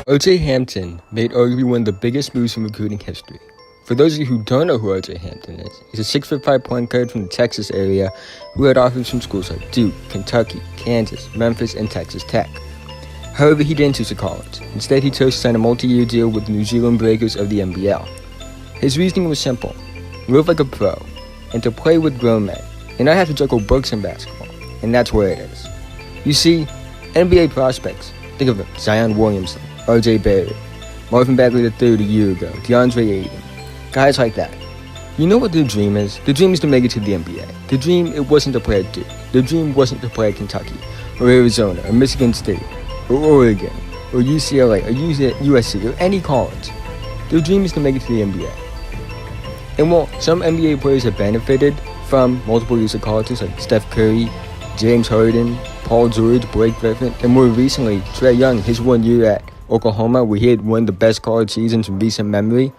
O.J. Hampton made arguably one of the biggest moves in recruiting history. For those of you who don't know who O.J. Hampton is, he's a 6'5" point guard from the Texas area who had offers from schools like Duke, Kentucky, Kansas, Memphis, and Texas Tech. However, he didn't choose a college. Instead, he chose to sign a multi-year deal with the New Zealand Breakers of the NBL. His reasoning was simple: live like a pro, and to play with grown men, and not have to juggle books and basketball. And that's where it is. You see, NBA prospects, think of them: Zion Williamson, R.J. Barrett, Marvin Bagley III a year ago, DeAndre Ayton, guys like that. You know what their dream is? The dream is to make it to the NBA. The dream, it wasn't to play at Duke. The dream wasn't to play at Kentucky, or Arizona, or Michigan State, or Oregon, or UCLA, or USC, or any college. Their dream is to make it to the NBA. And while some NBA players have benefited from multiple years of colleges like Steph Curry, James Harden, Paul George, Blake Griffin, and more recently, Trae Young, his 1 year at Oklahoma, where he had one of the best college seasons in recent memory,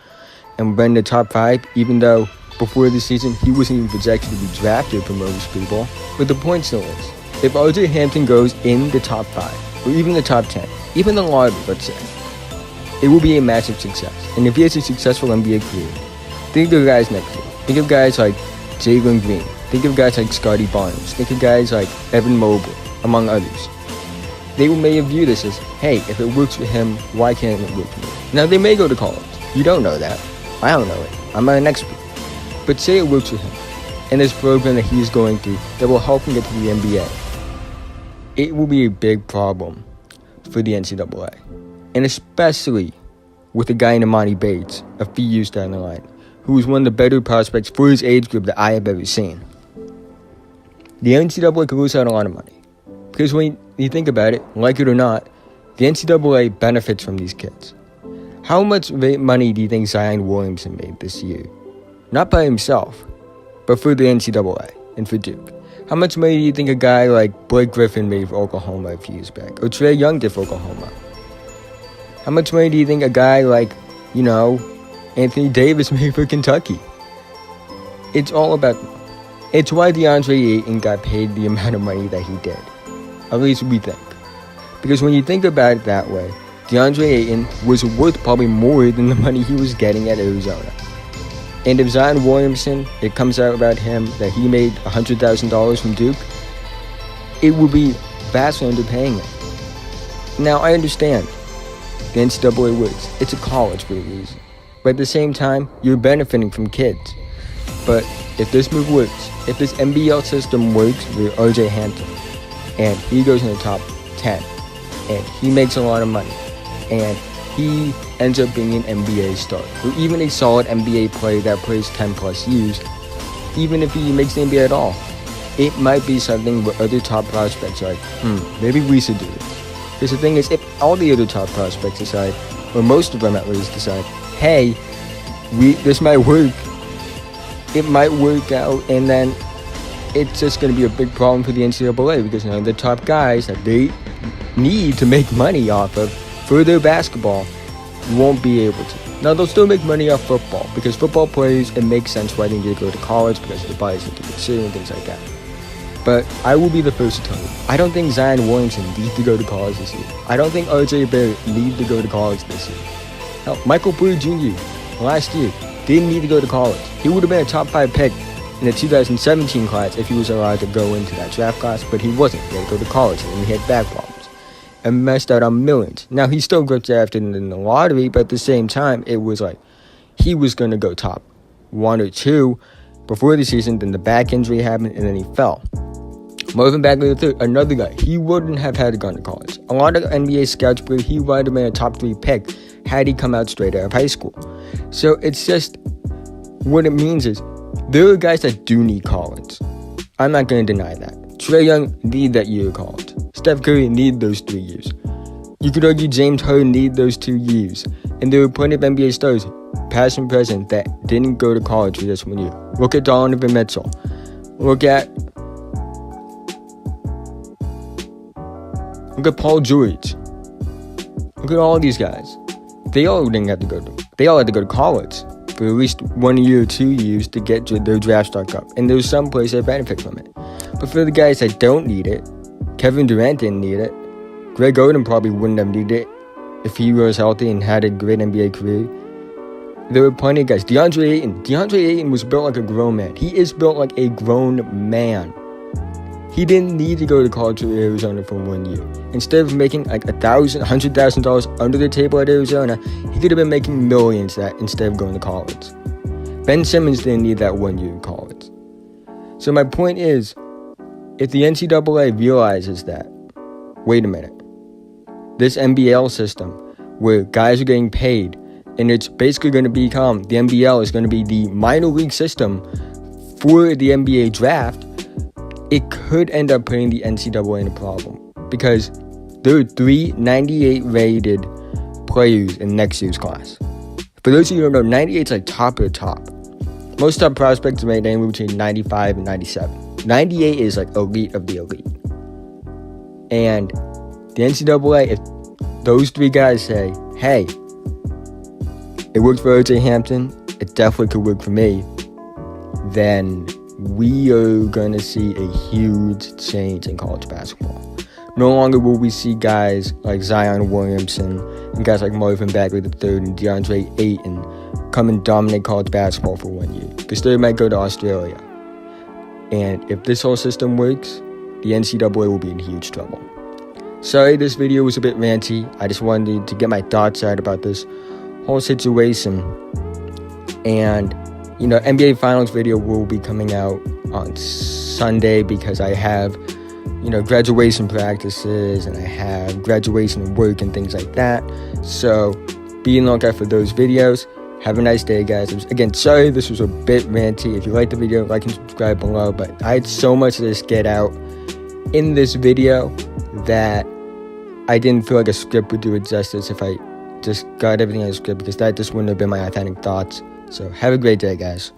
and went in the top 5, even though before the season he wasn't even projected to be drafted for most people. But the point still is, if O.J. Hampton goes in the top 5, or even the top 10, even the lottery, let's say, it will be a massive success. And if he has a successful NBA career, think of guys next year. Think of guys like Jalen Green. Think of guys like Scotty Barnes. Think of guys like Evan Mobley, among others. They may have viewed this as, hey, if it works for him, why can't it work for me? Now, they may go to college. You don't know that. I don't know it. I'm not an expert. But say it works for him, and this program that he's going through that will help him get to the NBA. It will be a big problem for the NCAA. And especially with a guy in Imani Bates, a few years down the line, who is one of the better prospects for his age group that I have ever seen. The NCAA could lose out on a lot of money. Because when you think about it, like it or not, the NCAA benefits from these kids. How much money do you think Zion Williamson made this year? Not by himself, but for the NCAA and for Duke. How much money do you think a guy like Blake Griffin made for Oklahoma a few years back? Or Trae Young did for Oklahoma? How much money do you think a guy like, Anthony Davis made for Kentucky? It's all about... It's why DeAndre Ayton got paid the amount of money that he did. At least we think. Because when you think about it that way, DeAndre Ayton was worth probably more than the money he was getting at Arizona. And if Zion Williamson, it comes out about him that he made $100,000 from Duke, it would be vastly underpaying him. Now, I understand the NCAA works. It's a college for a reason. But at the same time, you're benefiting from kids. But if this move works, if this NBL system works with O.J. Hampton, and he goes in the top 10, and he makes a lot of money, and he ends up being an NBA star, or even a solid NBA player that plays 10 plus years, even if he makes the NBA at all, it might be something where other top prospects are like, maybe we should do it. Because the thing is, if all the other top prospects decide, or most of them at least decide, hey, this might work, it might work out, and then it's just going to be a big problem for the NCAA, because the top guys that they need to make money off of for their basketball won't be able to. Now, they'll still make money off football, because football players, it makes sense why they need to go to college, because the bodies need to get serious and things like that. But I will be the first to tell you, I don't think Zion Williamson needs to go to college this year. I don't think R.J. Barrett needs to go to college this year. Hell, Michael Porter Jr. last year didn't need to go to college. He would have been a top 5 pick in the 2017 class if he was allowed to go into that draft class, but he wasn't. He had to go to college, and he had back problems and messed out on millions. Now, he still got drafted in the lottery, but at the same time, it was like he was going to go top 1 or 2 before the season, then the back injury happened, and then he fell. Marvin Bagley III, another guy, he wouldn't have had to go to college. A lot of NBA scouts believe he might have been a top 3 pick had he come out straight out of high school. So it's just, what it means is, there are guys that do need college. I'm not going to deny that. Trae Young need that year of college. Steph Curry need those 3 years. You could argue James Harden need those 2 years. And there were plenty of NBA stars, past and present, that didn't go to college for just 1 year. Look at Donovan Mitchell. Look at Paul George. Look at all these guys. They all had to go to college for at least 1 year or 2 years to get their draft stock up. And there's some players that benefit from it. But for the guys that don't need it, Kevin Durant didn't need it. Greg Oden probably wouldn't have needed it. if he was healthy and had a great NBA career. There were plenty of guys. DeAndre Ayton was built like a grown man. He is built like a grown man. He didn't need to go to college to Arizona for 1 year. Instead of making like $100,000 under the table at Arizona, he could have been making millions instead of going to college. Ben Simmons didn't need that 1 year in college. So my point is, if the NCAA realizes that, wait a minute, this NBL system where guys are getting paid, and it's basically going to become, the NBL is going to be the minor league system for the NBA draft, it could end up putting the NCAA in a problem. Because there are 3 98 rated players in next year's class. For those of you who don't know, 98 is like top of the top. Most top prospects rate anywhere between 95 and 97. 98 is like elite of the elite. And the NCAA, if those 3 guys say, hey, it worked for O.J. Hampton, it definitely could work for me, then we are going to see a huge change in college basketball. No longer will we see guys like Zion Williamson and guys like Marvin Bagley III and DeAndre Ayton come and dominate college basketball for 1 year. Because they might go to Australia. And if this whole system works, the NCAA will be in huge trouble. Sorry, this video was a bit ranty. I just wanted to get my thoughts out about this whole situation. And, you know, NBA Finals video will be coming out on Sunday because I have, you know, graduation practices and I have graduation work and things like that. So be on the lookout for those videos. Have a nice day, guys. Again, sorry this was a bit ranty. If you liked the video, like and subscribe below. But I had so much to just get out in this video that I didn't feel like a script would do it justice if I just got everything on a script, because that just wouldn't have been my authentic thoughts. So have a great day, guys.